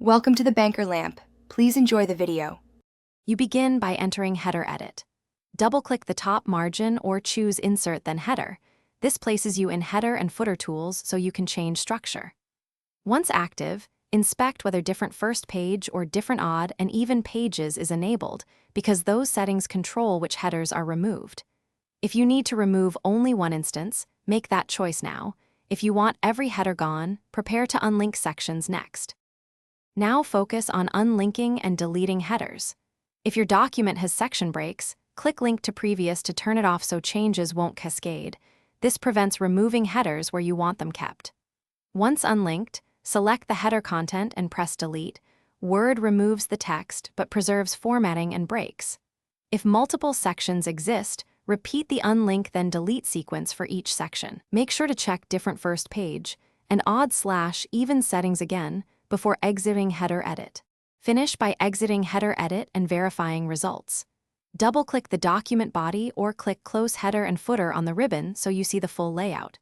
Welcome to the Banker Lamp. Please enjoy the video. You begin by entering Header Edit. Double-click the top margin or choose Insert then Header. This places you in Header and Footer tools so you can change structure. Once active, inspect whether different first page or different odd and even pages is enabled, because those settings control which headers are removed. If you need to remove only one instance, make that choice now. If you want every header gone, prepare to unlink sections next. Now focus on unlinking and deleting headers. If your document has section breaks, click Link to Previous to turn it off so changes won't cascade. This prevents removing headers where you want them kept. Once unlinked, select the header content and press Delete. Word removes the text but preserves formatting and breaks. If multiple sections exist, repeat the unlink then delete sequence for each section. Make sure to check different first page and odd/even settings again before exiting Header Edit. Finish by exiting Header Edit and verifying results. Double-click the document body or click Close Header and Footer on the ribbon so you see the full layout.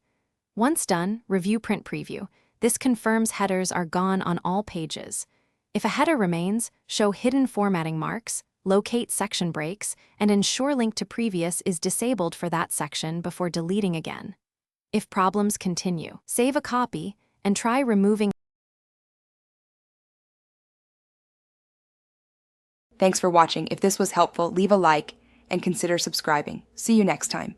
Once done, review Print Preview. This confirms headers are gone on all pages. If a header remains, show hidden formatting marks, locate section breaks, and ensure Link to Previous is disabled for that section before deleting again. If problems continue, save a copy and try removing. Thanks for watching. If this was helpful, leave a like and consider subscribing. See you next time.